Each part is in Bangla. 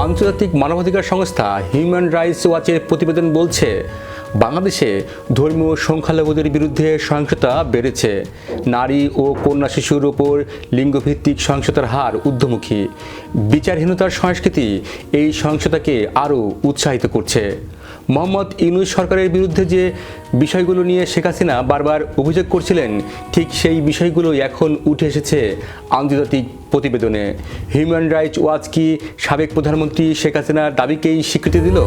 আন্তর্জাতিক মানবাধিকার সংস্থা হিউম্যান রাইটস ওয়াচের প্রতিবেদন বলছে, বাংলাদেশে ধর্মীয় সংখ্যালঘুদের বিরুদ্ধে সহিংসতা বেড়েছে। নারী ও কন্যা শিশুর ওপর লিঙ্গভিত্তিক সহিংসতার হার ঊর্ধ্বমুখী। বিচারহীনতার সংস্কৃতি এই সহিংসতাকে আরও উৎসাহিত করছে। মোহাম্মদ ইউনূস সরকারের বিরুদ্ধে যে বিষয়গুলো নিয়ে শেখ হাসিনা বারবার অভিযোগ করছিলেন, ঠিক সেই বিষয়গুলোই এখন উঠে এসেছে আন্তর্জাতিক প্রতিবেদনে। হিউম্যান রাইটস ওয়াচ কি সাবেক প্রধানমন্ত্রী শেখ হাসিনার দাবিকেই স্বীকৃতি দিল?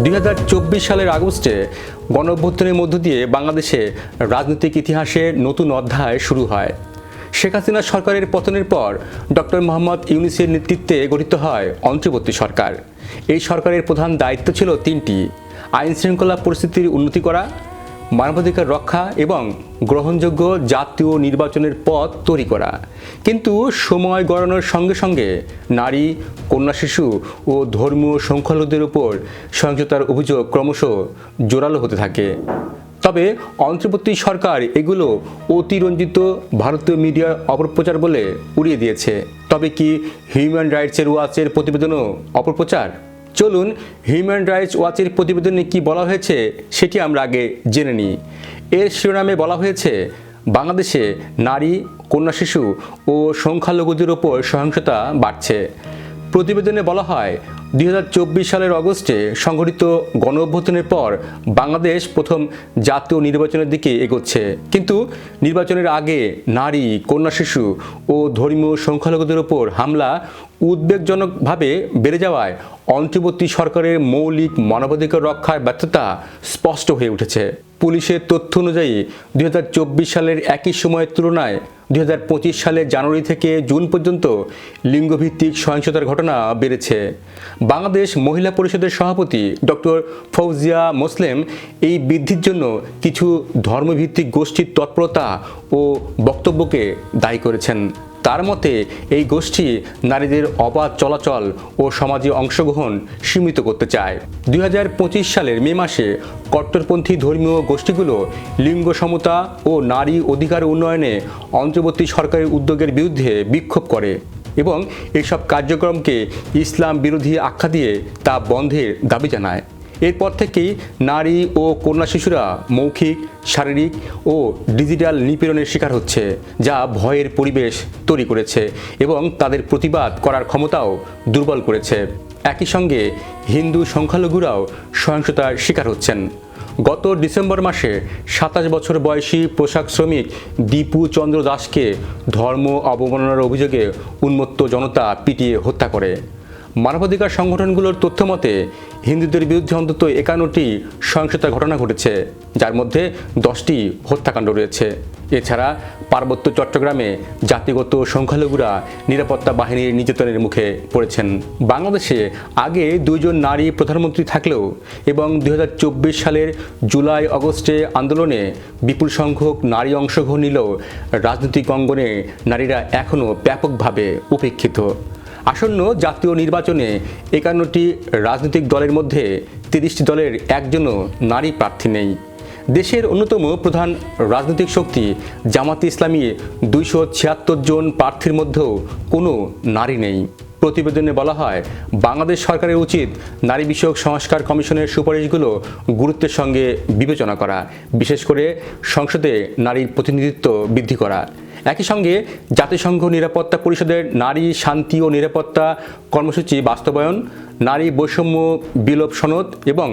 2024 সালের আগস্টে গণঅভ্যুত্থানের মধ্য দিয়ে বাংলাদেশে রাজনৈতিক ইতিহাসে নতুন অধ্যায় শুরু হয়। শেখ হাসিনা সরকারের পতনের পর ডক্টর মোহাম্মদ ইউনূসের নেতৃত্বে গঠিত হয় অন্তর্বর্তী সরকার। এই সরকারের প্রধান দায়িত্ব ছিল তিনটি: আইন শৃঙ্খলা পরিস্থিতির উন্নতি করা, মানবাধিকার রক্ষা এবং গ্রহণযোগ্য জাতীয় নির্বাচনের পথ তৈরি করা। কিন্তু সময় গড়ানোর সঙ্গে সঙ্গে নারী, কন্যা শিশু ও ধর্মীয় সংখ্যালঘুদের উপর সহিংসতার অভিযোগ ক্রমশ জোরালো হতে থাকে। তবে অন্তর্বর্তী সরকার এগুলো অতিরঞ্জিত ভারতীয় মিডিয়ার অপপ্রচার বলে উড়িয়ে দিয়েছে। তবে কি হিউম্যান রাইটস ওয়াচের প্রতিবেদনও অপপ্রচার? চলুন হিউম্যান রাইটস ওয়াচের প্রতিবেদনে কি বলা হয়েছে সেটি আমরা আগে জেনে নিই। এর শিরোনামে বলা হয়েছে, বাংলাদেশে নারী, কন্যা শিশু ও সংখ্যালঘুদের ওপর সহিংসতা বাড়ছে। প্রতিবেদনে বলা হয়, 2024 সালের অগস্টে সংঘটিত গণঅভ্যুত্থানের পর বাংলাদেশ প্রথম জাতীয় নির্বাচনের দিকে এগোচ্ছে। কিন্তু নির্বাচনের আগে নারী, কন্যা শিশু ও ধর্মীয় সংখ্যালঘুদের ওপর হামলা উদ্বেগজনকভাবে বেড়ে যাওয়ায় অন্তর্বর্তী সরকারের মৌলিক মানবাধিকার রক্ষার ব্যর্থতা স্পষ্ট হয়ে উঠেছে। পুলিশের তথ্য অনুযায়ী 2024 সালের একই সময়ের তুলনায় 2025 সালের জানুয়ারি থেকে জুন পর্যন্ত লিঙ্গভিত্তিক সহিংসতার ঘটনা বেড়েছে। বাংলাদেশ মহিলা পরিষদের সভাপতি ডক্টর ফৌজিয়া মোসলেম এই বৃদ্ধির জন্য কিছু ধর্মভিত্তিক গোষ্ঠীর তৎপরতা ও বক্তব্যকে দায়ী করেছেন। তার মতে, এই গোষ্ঠী নারীদের অবাধ চলাচল ও সমাজে অংশগ্রহণ সীমিত করতে চায়। 2025 সালের মে মাসে কট্টরপন্থী ধর্মীয় গোষ্ঠীগুলো লিঙ্গ সমতা ও নারী অধিকার উন্নয়নে অন্তর্বর্তী সরকারের উদ্যোগের বিরুদ্ধে বিক্ষোভ করে এবং এসব কার্যক্রমকে ইসলাম বিরোধী আখ্যা দিয়ে তা বন্ধের দাবি জানায়। এরপর থেকেই নারী ও কন্যা শিশুরা মৌখিক, শারীরিক ও ডিজিটাল নিপীড়নের শিকার হচ্ছে, যা ভয়ের পরিবেশ তৈরি করেছে এবং তাদের প্রতিবাদ করার ক্ষমতাও দুর্বল করেছে। একই সঙ্গে হিন্দু সংখ্যালঘুরাও সহিংসতার শিকার হচ্ছেন। গত ডিসেম্বর মাসে 27 বছর বয়সী পোশাক শ্রমিক দীপু চন্দ্র দাসকে ধর্ম অবমাননার অভিযোগে উন্মত্ত জনতা পিটিয়ে হত্যা করে। মানবাধিকার সংগঠনগুলোর তথ্য মতে হিন্দুদের বিরুদ্ধে অন্তত 51টি সহিংসতার ঘটনা ঘটেছে, যার মধ্যে 10টি হত্যাকাণ্ড রয়েছে। এছাড়া পার্বত্য চট্টগ্রামে জাতিগত সংখ্যালঘুরা নিরাপত্তা বাহিনীর নির্যাতনের মুখে পড়েছেন। বাংলাদেশে আগে 2 জন নারী প্রধানমন্ত্রী থাকলেও এবং 2024 সালের জুলাই আগস্টে আন্দোলনে বিপুল সংখ্যক নারী অংশগ্রহণ নিলেও রাজনৈতিক অঙ্গনে নারীরা এখনও ব্যাপকভাবে উপেক্ষিত। আসন্ন জাতীয় নির্বাচনে 51টি রাজনৈতিক দলের মধ্যে 30টি দলের একজনও নারী প্রার্থী নেই। দেশের অন্যতম প্রধান রাজনৈতিক শক্তি জামাতে ইসলামী 276 জন প্রার্থীর মধ্যেও কোনো নারী নেই। প্রতিবেদনে বলা হয়, বাংলাদেশ সরকারের উচিত নারী বিষয়ক সংস্কার কমিশনের সুপারিশগুলো গুরুত্বের সঙ্গে বিবেচনা করা, বিশেষ করে সংসদে নারীর প্রতিনিধিত্ব বৃদ্ধি করা। একই সঙ্গে জাতিসংঘ নিরাপত্তা পরিষদের নারী শান্তি ও নিরাপত্তা কর্মসূচি বাস্তবায়ন, নারী বৈষম্য বিলোপ সনদ এবং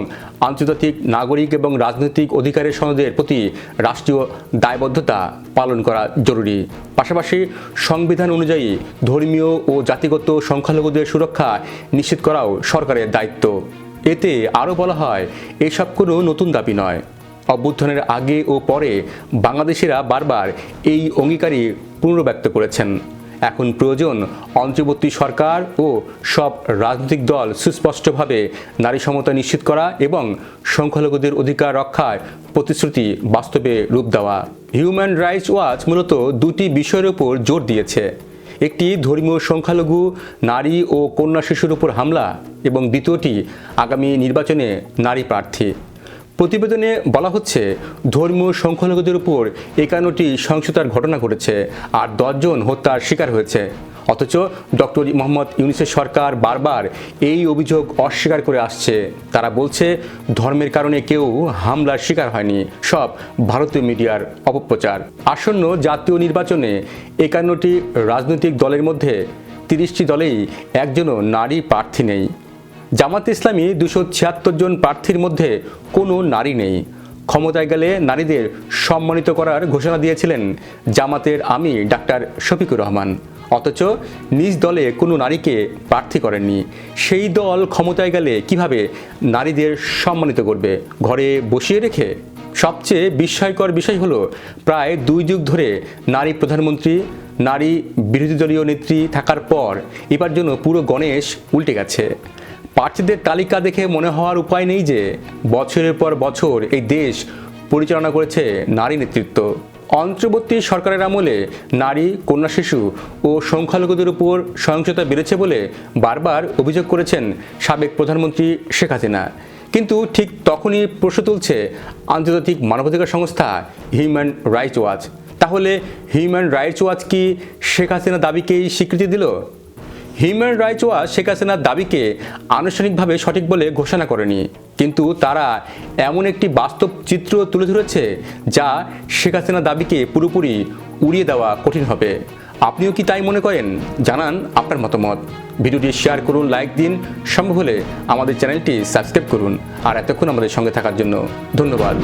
আন্তর্জাতিক নাগরিক এবং রাজনৈতিক অধিকারের সনদের প্রতি রাষ্ট্রীয় দায়বদ্ধতা পালন করা জরুরি। পাশাপাশি সংবিধান অনুযায়ী ধর্মীয় ও জাতিগত সংখ্যালঘুদের সুরক্ষা নিশ্চিত করাও সরকারের দায়িত্ব। এতে আরও বলা হয়, এসব কোনো নতুন দাবি নয়। অভ্যুত্থানের আগে ও পরে বাংলাদেশিরা বারবার এই অঙ্গীকারই পুনর্ব্যক্ত করেছেন। এখন প্রয়োজন অন্তর্বর্তী সরকার ও সব রাজনৈতিক দল সুস্পষ্টভাবে নারী সমতা নিশ্চিত করা এবং সংখ্যালঘুদের অধিকার রক্ষার প্রতিশ্রুতি বাস্তবে রূপ দেওয়া। হিউম্যান রাইটস ওয়াচ মূলত 2টি বিষয়ের উপর জোর দিয়েছে। একটি ধর্মীয় সংখ্যালঘু, নারী ও কন্যা শিশুর উপর হামলা এবং দ্বিতীয়টি আগামী নির্বাচনে নারী প্রার্থী। প্রতিবেদনে বলা হচ্ছে ধর্মীয় সংখ্যালঘুদের উপর 51টি সহিংসতার ঘটনা ঘটেছে আর 10 জন হত্যার শিকার হয়েছে। অথচ ডক্টর মোহাম্মদ ইউনূসের সরকার বারবার এই অভিযোগ অস্বীকার করে আসছে। তারা বলছে ধর্মের কারণে কেউ হামলার শিকার হয়নি, সব ভারতীয় মিডিয়ার অপপ্রচার। আসন্ন জাতীয় নির্বাচনে 51টি রাজনৈতিক দলের মধ্যে 30টি দলেই একজনও নারী প্রার্থী নেই। জামাতে ইসলামী 276 জন প্রার্থীর মধ্যে কোনো নারী নেই। ক্ষমতায় গেলে নারীদের সম্মানিত করার ঘোষণা দিয়েছিলেন জামাতের আমির ডাক্তার শফিকুর রহমান, অথচ নিজ দলে কোনো নারীকে প্রার্থী করেননি। সেই দল ক্ষমতায় গেলে কিভাবে নারীদের সম্মানিত করবে? ঘরে বসিয়ে রেখে? সবচেয়ে বিস্ময়কর বিষয় হলো প্রায় 2 যুগ ধরে নারী প্রধানমন্ত্রী, নারী বিরোধী দলীয় নেত্রী থাকার পর এবার জন্য পুরো গণেশ উল্টে গেছে। প্রার্থীদের তালিকা দেখে মনে হওয়ার উপায় নেই যে বছরের পর বছর এই দেশ পরিচালনা করেছে নারী নেতৃত্ব। অন্তর্বর্তী সরকারের আমলে নারী, কন্যা শিশু ও সংখ্যালঘুদের উপর সহিংসতা বেড়েছে বলে বারবার অভিযোগ করেছেন সাবেক প্রধানমন্ত্রী শেখ হাসিনা। কিন্তু ঠিক তখনই প্রশ্ন তুলছে আন্তর্জাতিক মানবাধিকার সংস্থা হিউম্যান রাইটস ওয়াচ। তাহলে হিউম্যান রাইটস ওয়াচ কি শেখ হাসিনার দাবিকেই স্বীকৃতি দিল? হিউম্যান রাইটস ওয়াচ শেখ হাসিনার দাবিকে আনুষ্ঠানিকভাবে সঠিক বলে ঘোষণা করেনি, কিন্তু তারা এমন একটি বাস্তব চিত্র তুলে ধরেছে যা শেখ হাসিনার দাবিকে পুরোপুরি উড়িয়ে দেওয়া কঠিন হবে। আপনিও কি তাই মনে করেন? জানান আপনার মতামত। ভিডিওটি শেয়ার করুন, লাইক দিন, সম্ভব হলে আমাদের চ্যানেলটি সাবস্ক্রাইব করুন। আর এতক্ষণ আমাদের সঙ্গে থাকার জন্য ধন্যবাদ।